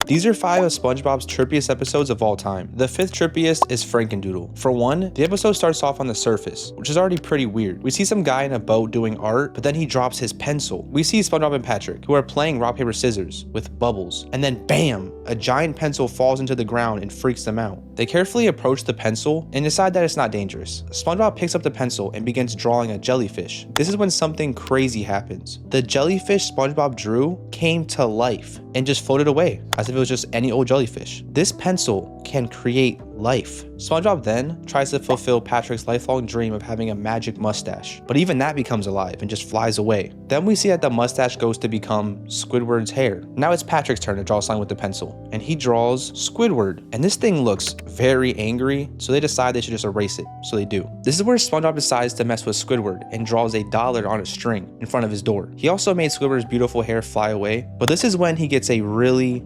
These are 5 of SpongeBob's trippiest episodes of all time. The 5th trippiest is Frankendoodle. For one, the episode starts off on the surface, which is already pretty weird. We see some guy in a boat doing art, but then he drops his pencil. We see SpongeBob and Patrick, who are playing rock, paper, scissors with bubbles, and then bam, a giant pencil falls into the ground and freaks them out. They carefully approach the pencil and decide that it's not dangerous. SpongeBob picks up the pencil and begins drawing a jellyfish. This is when something crazy happens. The jellyfish SpongeBob drew came to life and just floated away as if it was just any old jellyfish. This pencil can create life. SpongeBob then tries to fulfill Patrick's lifelong dream of having a magic mustache, but even that becomes alive and just flies away. Then we see that the mustache goes to become Squidward's hair. Now it's Patrick's turn to draw something with the pencil, and he draws Squidward, and this thing looks very angry, so they decide they should just erase it, so they do. This is where SpongeBob decides to mess with Squidward and draws a dollar on a string in front of his door. He also made Squidward's beautiful hair fly away, but this is when he gets a really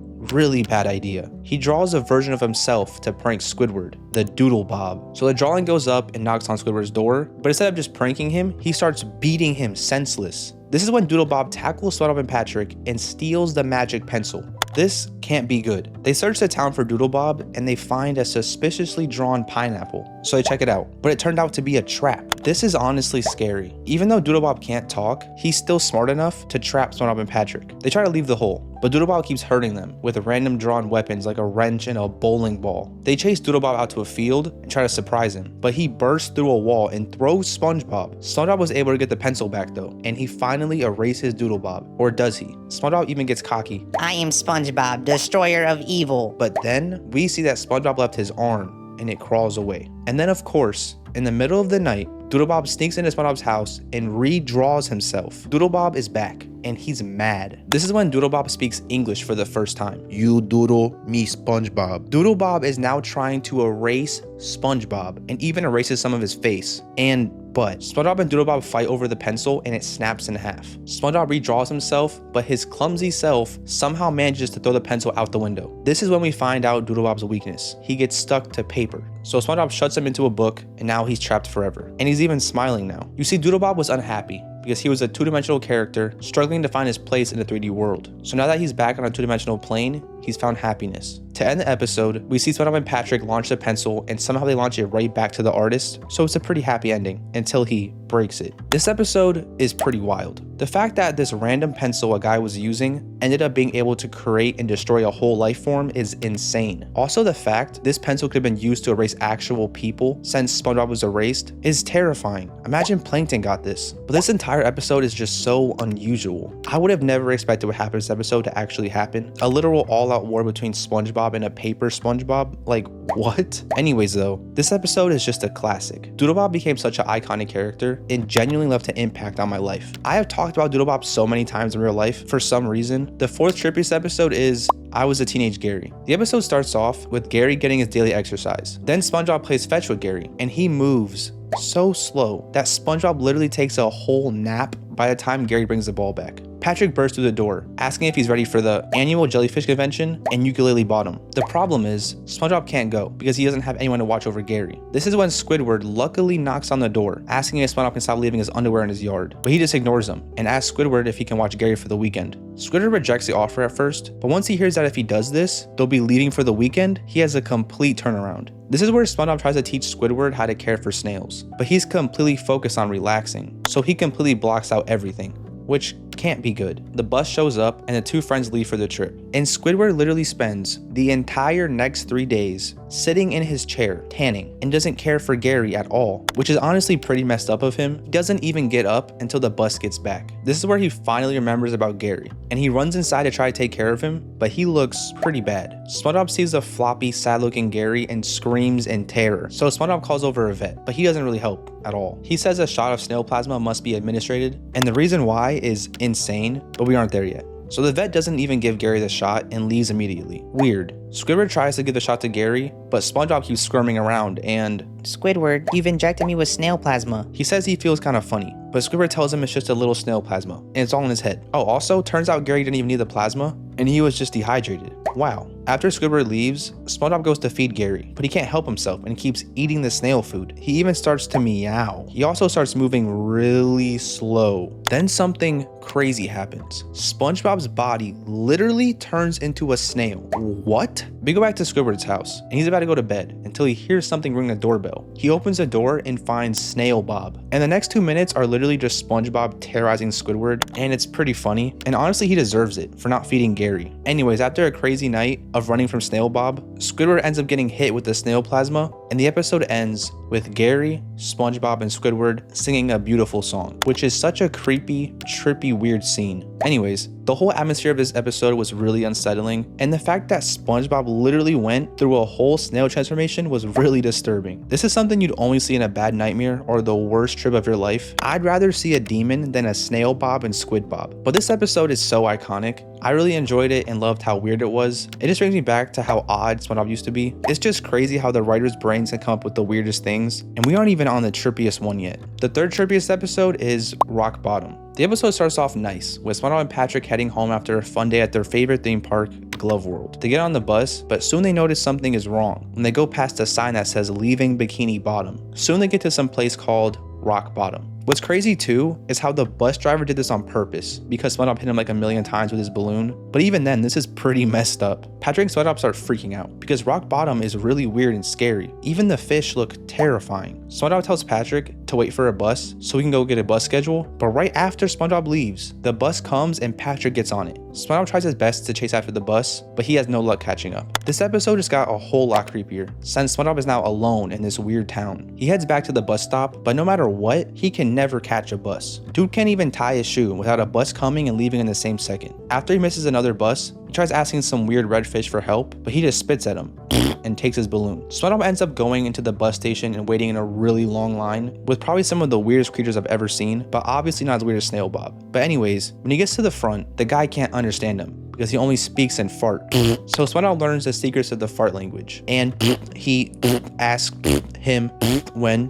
bad idea. He draws a version of himself to prank Squidward, the Doodle Bob. So the drawing goes up and knocks on Squidward's door, but instead of just pranking him, he starts beating him senseless. This is when Doodle Bob tackles SpongeBob and Patrick and steals the magic pencil. This can't be good. They search the town for Doodle Bob and they find a suspiciously drawn pineapple, so they check it out, but it turned out to be a trap. This is honestly scary. Even though Doodle Bob can't talk, he's still smart enough to trap SpongeBob and Patrick. They try to leave the hole, but Doodle Bob keeps hurting them with random drawn weapons like a wrench and a bowling ball. They chase Doodle Bob out to a field and try to surprise him, but he bursts through a wall and throws SpongeBob. SpongeBob was able to get the pencil back though, and he finally erases Doodle Bob. Or does he? SpongeBob even gets cocky. I am SpongeBob, destroyer of evil. But then we see that SpongeBob left his arm and it crawls away. And then of course, in the middle of the night, Doodle Bob sneaks into SpongeBob's house and redraws himself. Doodle Bob is back and he's mad. This is when Doodle Bob speaks English for the first time. You doodle, me SpongeBob. Doodle Bob is now trying to erase SpongeBob and even erases some of his face and butt. SpongeBob and Doodle Bob fight over the pencil and it snaps in half. SpongeBob redraws himself, but his clumsy self somehow manages to throw the pencil out the window. This is when we find out Doodle Bob's weakness. He gets stuck to paper. So SpongeBob shuts him into a book and now he's trapped forever. And he's even smiling now. You see, Doodle Bob was unhappy because he was a two-dimensional character struggling to find his place in the 3D world. So now that he's back on a two-dimensional plane, he's found happiness. To end the episode, we see SpongeBob and Patrick launch the pencil and somehow they launch it right back to the artist, so it's a pretty happy ending until he breaks it. This episode is pretty wild. The fact that this random pencil a guy was using ended up being able to create and destroy a whole life form is insane. Also, the fact this pencil could have been used to erase actual people since SpongeBob was erased is terrifying. Imagine Plankton got this. But this entire episode is just so unusual. I would have never expected what happened in this episode to actually happen. A literal all-out war between SpongeBob and a paper SpongeBob? Like, what? Anyways though, this episode is just a classic. Doodle Bob became such an iconic character and genuinely left an impact on my life. I have talked about Doodle Bob so many times in real life for some reason. The 4th trippiest episode is I Was a Teenage Gary. The episode starts off with Gary getting his daily exercise. Then SpongeBob plays fetch with Gary and he moves so slow that SpongeBob literally takes a whole nap by the time Gary brings the ball back. Patrick bursts through the door, asking if he's ready for the annual jellyfish convention and ukulele bottom. The problem is, SpongeBob can't go because he doesn't have anyone to watch over Gary. This is when Squidward luckily knocks on the door, asking if SpongeBob can stop leaving his underwear in his yard. But he just ignores him and asks Squidward if he can watch Gary for the weekend. Squidward rejects the offer at first, but once he hears that if he does this, they'll be leaving for the weekend, he has a complete turnaround. This is where SpongeBob tries to teach Squidward how to care for snails, but he's completely focused on relaxing, so he completely blocks out everything, which can't be good. The bus shows up and the two friends leave for the trip. And Squidward literally spends the entire next 3 days sitting in his chair, tanning, and doesn't care for Gary at all, which is honestly pretty messed up of him. He doesn't even get up until the bus gets back. This is where he finally remembers about Gary, and he runs inside to try to take care of him, but he looks pretty bad. SpongeBob sees the floppy, sad-looking Gary and screams in terror. So SpongeBob calls over a vet, but he doesn't really help at all. He says a shot of snail plasma must be administered, and the reason why is insane, but we aren't there yet. So the vet doesn't even give Gary the shot and leaves immediately. Weird. Squidward tries to give the shot to Gary, but SpongeBob keeps squirming around and... Squidward, you've injected me with snail plasma. He says he feels kind of funny, but Squidward tells him it's just a little snail plasma, and it's all in his head. Oh, also, turns out Gary didn't even need the plasma, and he was just dehydrated. Wow. After Squidward leaves, SpongeBob goes to feed Gary, but he can't help himself and keeps eating the snail food. He even starts to meow. He also starts moving really slow. Then something crazy happens. SpongeBob's body literally turns into a snail. What? We go back to Squidward's house, and he's about to go to bed until he hears something ring the doorbell. He opens the door and finds Snail Bob. And the next 2 minutes are literally just SpongeBob terrorizing Squidward, and it's pretty funny. And honestly, he deserves it for not feeding Gary. Anyways, after a crazy night of running from Snail Bob, Squidward ends up getting hit with the snail plasma, and the episode ends with Gary, SpongeBob, and Squidward singing a beautiful song, which is such a creepy, trippy, weird scene. Anyways, the whole atmosphere of this episode was really unsettling, and the fact that SpongeBob literally went through a whole snail transformation was really disturbing. This is something you'd only see in a bad nightmare or the worst trip of your life. I'd rather see a demon than a Snail Bob and Squid Bob. But this episode is so iconic. I really enjoyed it and loved how weird it was. It just brings me back to how odd SpongeBob used to be. It's just crazy how the writers' brains can come up with the weirdest things, and we aren't even on the trippiest one yet. The third trippiest episode is Rock Bottom. The episode starts off nice, with SpongeBob and Patrick heading home after a fun day at their favorite theme park, Glove World. They get on the bus, but soon they notice something is wrong when they go past a sign that says leaving Bikini Bottom. Soon they get to some place called Rock Bottom. What's crazy too is how the bus driver did this on purpose, because SpongeBob hit him like a million times with his balloon. But even then, this is pretty messed up. Patrick and SpongeBob start freaking out because Rock Bottom is really weird and scary. Even the fish look terrifying. SpongeBob tells Patrick to wait for a bus so he can go get a bus schedule, but right after SpongeBob leaves, the bus comes and Patrick gets on it. SpongeBob tries his best to chase after the bus, but he has no luck catching up. This episode just got a whole lot creepier, since SpongeBob is now alone in this weird town. He heads back to the bus stop, but no matter what, he can never catch a bus. Dude can't even tie his shoe without a bus coming and leaving in the same second. After he misses another bus, he tries asking some weird red fish for help, but he just spits at him and takes his balloon. SpongeBob ends up going into the bus station and waiting in a really long line with probably some of the weirdest creatures I've ever seen, but obviously not as weird as Snail Bob. But anyways, when he gets to the front, the guy can't understand him because he only speaks in fart. So SpongeBob learns the secrets of the fart language, and he asks him when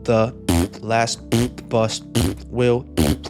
the last bus will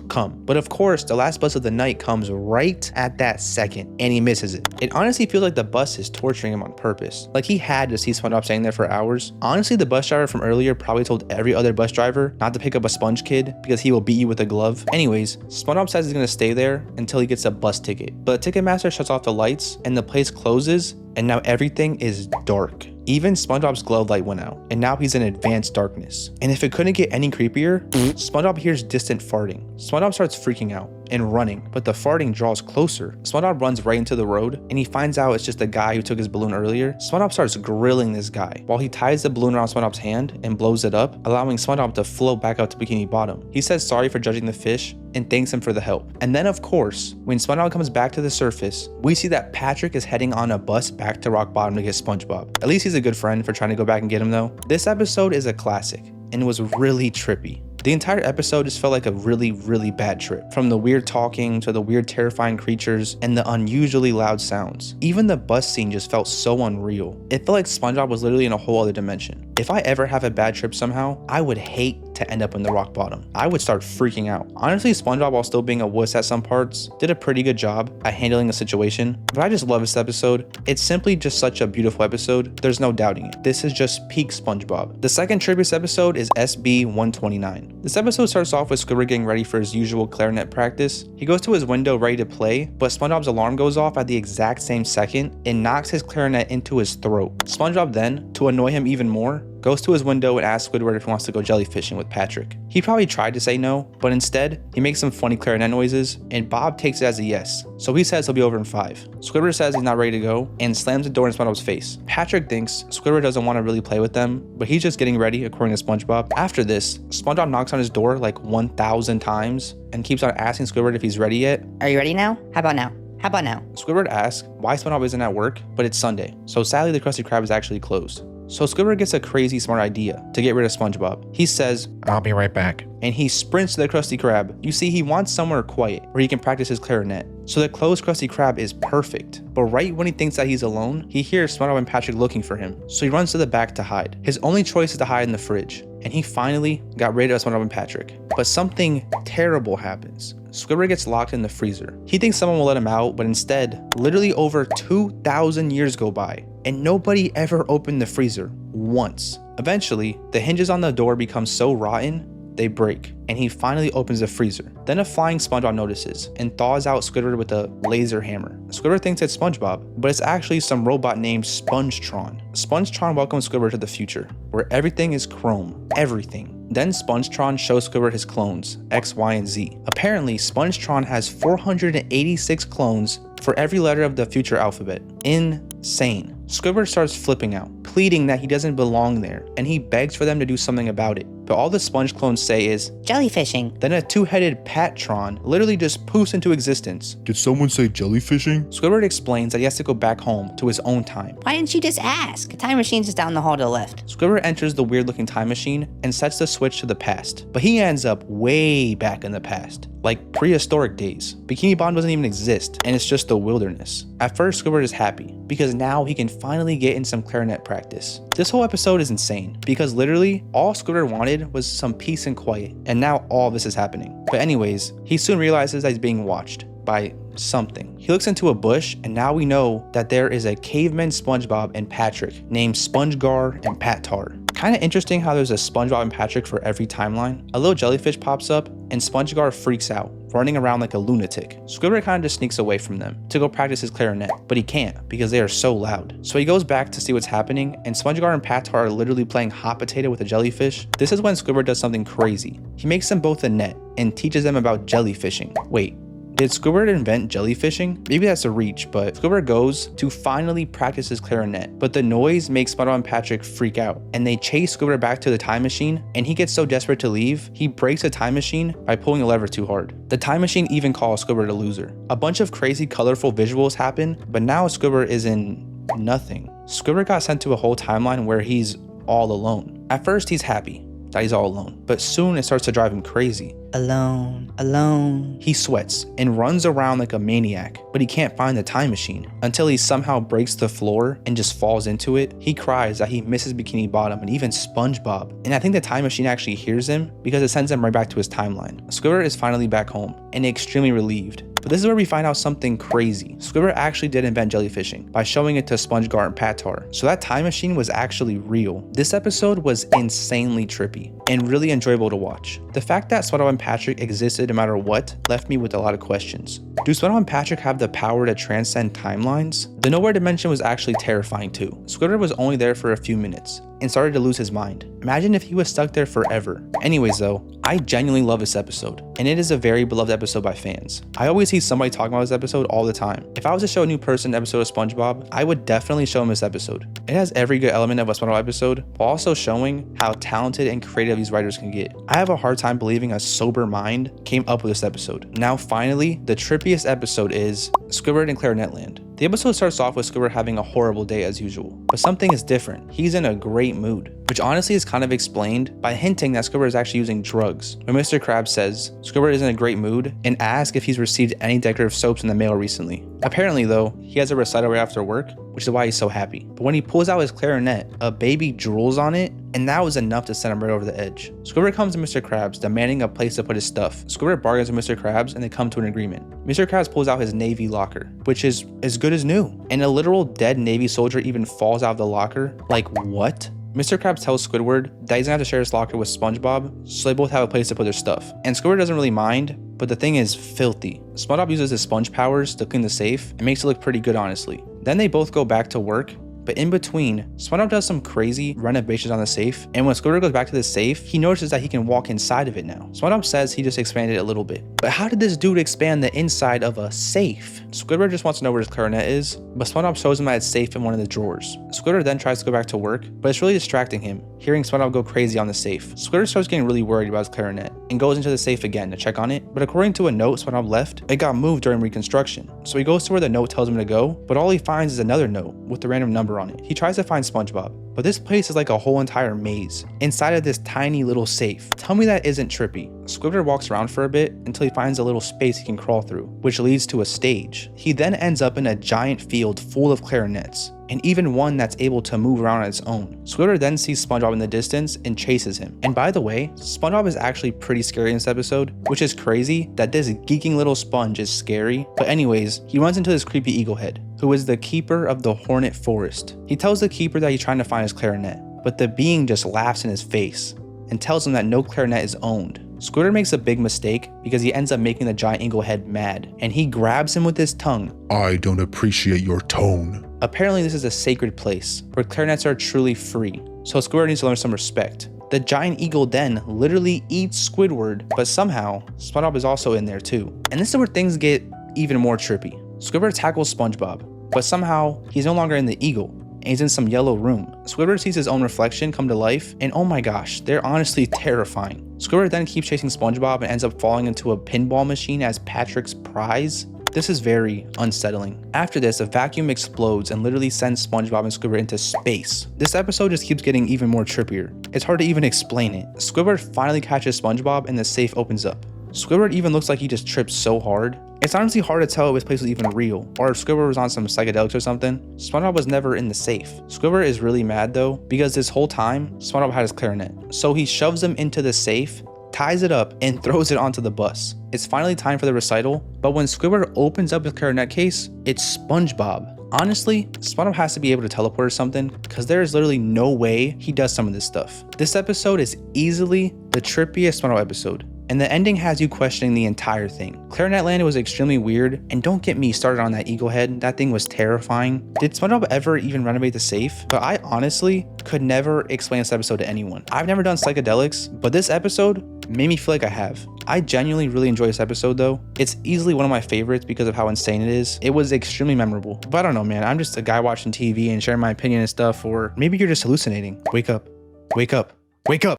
come. But of course, the last bus of the night comes right at that second, and he misses it. It honestly feels like the bus is torturing him on purpose. Like he had to see SpongeBob staying there for hours. Honestly, the bus driver from earlier probably told every other bus driver not to pick up a sponge kid because he will beat you with a glove. Anyways, SpongeBob says he's gonna stay there until he gets a bus ticket. But the Ticketmaster shuts off the lights and the place closes, and now everything is dark. Even SpongeBob's glove light went out, and now he's in advanced darkness. And if it couldn't get any creepier, SpongeBob hears distant farting. SpongeBob starts freaking out and running, but the farting draws closer. SpongeBob runs right into the road, and he finds out it's just the guy who took his balloon earlier. SpongeBob starts grilling this guy while he ties the balloon around SpongeBob's hand and blows it up, allowing SpongeBob to float back out to Bikini Bottom. He says sorry for judging the fish and thanks him for the help. And then of course, when SpongeBob comes back to the surface, we see that Patrick is heading on a bus back to Rock Bottom to get SpongeBob. At least he's a good friend for trying to go back and get him though. This episode is a classic and was really trippy. The entire episode just felt like a really, really bad trip. From the weird talking to the weird terrifying creatures and the unusually loud sounds. Even the bus scene just felt so unreal. It felt like SpongeBob was literally in a whole other dimension. If I ever have a bad trip somehow, I would hate to end up in the Rock Bottom. I would start freaking out. Honestly, SpongeBob, while still being a wuss at some parts, did a pretty good job at handling the situation. But I just love this episode. It's simply just such a beautiful episode. There's no doubting it. This is just peak SpongeBob. The second Trippiest episode is SB 129. This episode starts off with Squidward getting ready for his usual clarinet practice. He goes to his window ready to play, but SpongeBob's alarm goes off at the exact same second and knocks his clarinet into his throat. SpongeBob then, to annoy him even more, goes to his window and asks Squidward if he wants to go jellyfishing with Patrick. He probably tried to say no, but instead, he makes some funny clarinet noises, and Bob takes it as a yes, so he says he'll be over in 5. Squidward says he's not ready to go, and slams the door in SpongeBob's face. Patrick thinks Squidward doesn't want to really play with them, but he's just getting ready according to SpongeBob. After this, SpongeBob knocks on his door like 1,000 times, and keeps on asking Squidward if he's ready yet. Are you ready now? How about now? How about now? Squidward asks why SpongeBob isn't at work, but it's Sunday, so sadly the Krusty Krab is actually closed. So Squidward gets a crazy smart idea to get rid of SpongeBob. He says, "I'll be right back." And he sprints to the Krusty Krab. You see, he wants somewhere quiet where he can practice his clarinet. So the closed Krusty Krab is perfect. But right when he thinks that he's alone, he hears SpongeBob and Patrick looking for him. So he runs to the back to hide. His only choice is to hide in the fridge. and he finally got rid of SpongeBob and Patrick. But something terrible happens. Squidward gets locked in the freezer. He thinks someone will let him out, but instead, literally over 2,000 years go by, and nobody ever opened the freezer once. Eventually, the hinges on the door become so rotten, they break, and he finally opens the freezer. Then a flying SpongeBob notices and thaws out Squidward with a laser hammer. Squidward thinks it's SpongeBob, but it's actually some robot named Spongetron. Spongetron welcomes Squidward to the future, where everything is chrome. Everything. Then Spongetron shows Squidward his clones, X, Y, and Z. Apparently, Spongetron has 486 clones for every letter of the future alphabet. Insane. Squidward starts flipping out, pleading that he doesn't belong there, and he begs for them to do something about it. But all the sponge clones say is, Jellyfishing. Then a two-headed Patron literally just poofs into existence. Did someone say jellyfishing? Squidward explains that he has to go back home to his own time. Why didn't you just ask? A time machine's just down the hall to the left. Squidward enters the weird-looking time machine and sets the switch to the past. But he ends up way back in the past, like prehistoric days. Bikini Bottom doesn't even exist, and it's just the wilderness. At first, Squidward is happy, because now he can finally get in some clarinet practice. This whole episode is insane, because literally, all Squidward wanted was some peace and quiet, and now all this is happening. But anyways, he soon realizes that he's being watched by something. He looks into a bush, and now we know that there is a caveman SpongeBob and Patrick named Spongegar and Patar. Kind of interesting how there's a SpongeBob and Patrick for every timeline. A little jellyfish pops up, and Spongegar freaks out, running around like a lunatic. Squidward kind of just sneaks away from them to go practice his clarinet, but he can't because they are so loud. So he goes back to see what's happening, and Spongegar and Patar are literally playing hot potato with a jellyfish. This is when Squidward does something crazy. He makes them both a net and teaches them about jellyfishing. Wait, did Squidward invent jellyfishing? Maybe that's a reach, but Squidward goes to finally practice his clarinet, but the noise makes SpongeBob and Patrick freak out, and they chase Squidward back to the time machine, and he gets so desperate to leave, he breaks the time machine by pulling the lever too hard. The time machine even calls Squidward a loser. A bunch of crazy colorful visuals happen, but now Squidward is in nothing. Squidward got sent to a whole timeline where he's all alone. At first, he's happy that he's all alone, but soon it starts to drive him crazy. Alone. He sweats and runs around like a maniac, but he can't find the time machine until he somehow breaks the floor and just falls into it. He cries that he misses Bikini Bottom and even SpongeBob, and I think the time machine actually hears him because it sends him right back to his timeline. Squidward is finally back home and extremely relieved. But this is where we find out something crazy. Squidward actually did invent jellyfishing by showing it to Spongegar and Patar. So that time machine was actually real. This episode was insanely trippy and really enjoyable to watch. The fact that SpongeBob and Patrick existed no matter what left me with a lot of questions. Do SpongeBob and Patrick have the power to transcend timelines? The nowhere dimension was actually terrifying too. Squidward was only there for a few minutes and started to lose his mind. Imagine if he was stuck there forever. Anyways though, I genuinely love this episode, and it is a very beloved episode by fans. I always see somebody talking about this episode all the time. If I was to show a new person an episode of SpongeBob, I would definitely show him this episode. It has every good element of a SpongeBob episode, while also showing how talented and creative these writers can get. I have a hard time believing a sober mind came up with this episode. Now finally, the trippiest episode is Squidward in Clarinet Land. The episode starts off with Squidward having a horrible day as usual, but something is different. He's in a great mood, which honestly is kind of explained by hinting that Squidward is actually using drugs. When Mr. Krabs says Squidward is in a great mood and asks if he's received any decorative soaps in the mail recently. Apparently though, he has a recital right after work, which is why he's so happy. But when he pulls out his clarinet, a baby drools on it, and that was enough to send him right over the edge. Squidward comes to Mr. Krabs demanding a place to put his stuff. Squidward bargains with Mr. Krabs and they come to an agreement. Mr. Krabs pulls out his Navy locker, which is as good as new, and a literal dead Navy soldier even falls out of the locker. Like what? Mr. Krabs tells Squidward that he's gonna have to share his locker with SpongeBob, so they both have a place to put their stuff. And Squidward doesn't really mind, but the thing is filthy. SpongeBob uses his sponge powers to clean the safe and makes it look pretty good honestly. Then they both go back to work, but in between, SpongeBob does some crazy renovations on the safe, and when Squidward goes back to the safe, he notices that he can walk inside of it now. SpongeBob says he just expanded it a little bit. But how did this dude expand the inside of a safe? Squidward just wants to know where his clarinet is, but SpongeBob shows him that it's safe in one of the drawers. Squidward then tries to go back to work, but it's really distracting him, hearing SpongeBob go crazy on the safe. Squidward starts getting really worried about his clarinet, and goes into the safe again to check on it, but according to a note SpongeBob left, it got moved during reconstruction. So he goes to where the note tells him to go, but all he finds is another note with a random number on it. He tries to find SpongeBob, but this place is like a whole entire maze inside of this tiny little safe. Tell me that isn't trippy. Squidward walks around for a bit until he finds a little space he can crawl through, which leads to a stage. He then ends up in a giant field full of clarinets, and even one that's able to move around on its own. Squidward then sees SpongeBob in the distance and chases him. And by the way, SpongeBob is actually pretty scary in this episode, which is crazy that this geeking little sponge is scary. But anyways, he runs into this creepy eaglehead, who is the keeper of the Hornet Forest. He tells the keeper that he's trying to find his clarinet, but the being just laughs in his face and tells him that no clarinet is owned. Squidward makes a big mistake because he ends up making the giant eaglehead mad, and he grabs him with his tongue. I don't appreciate your tone. Apparently this is a sacred place where clarinets are truly free, so Squidward needs to learn some respect. The giant eagle then literally eats Squidward, but somehow SpongeBob is also in there too. And this is where things get even more trippy. Squidward tackles SpongeBob, but somehow he's no longer in the eagle, and he's in some yellow room. Squidward sees his own reflection come to life, and oh my gosh, they're honestly terrifying. Squidward then keeps chasing SpongeBob and ends up falling into a pinball machine as Patrick's prize. This is very unsettling. After this, a vacuum explodes and literally sends SpongeBob and Squidward into space. This episode just keeps getting even more trippier. It's hard to even explain it. Squidward finally catches SpongeBob and the safe opens up. Squidward even looks like he just tripped so hard. It's honestly hard to tell if this place was even real, or if Squidward was on some psychedelics or something. SpongeBob was never in the safe. Squidward is really mad though, because this whole time, SpongeBob had his clarinet. So he shoves him into the safe, ties it up, and throws it onto the bus. It's finally time for the recital, but when Squidward opens up his clarinet case, it's SpongeBob. Honestly, SpongeBob has to be able to teleport or something, because there is literally no way he does some of this stuff. This episode is easily the trippiest SpongeBob episode, and the ending has you questioning the entire thing. Clarinet Land was extremely weird, and don't get me started on that eagle head. That thing was terrifying. Did SpongeBob ever even renovate the safe? But I honestly could never explain this episode to anyone. I've never done psychedelics, but this episode made me feel like I have. I genuinely really enjoy this episode though. It's easily one of my favorites because of how insane it is. It was extremely memorable. But I don't know, man. I'm just a guy watching TV and sharing my opinion and stuff, or maybe you're just hallucinating. Wake up. Wake up. Wake up.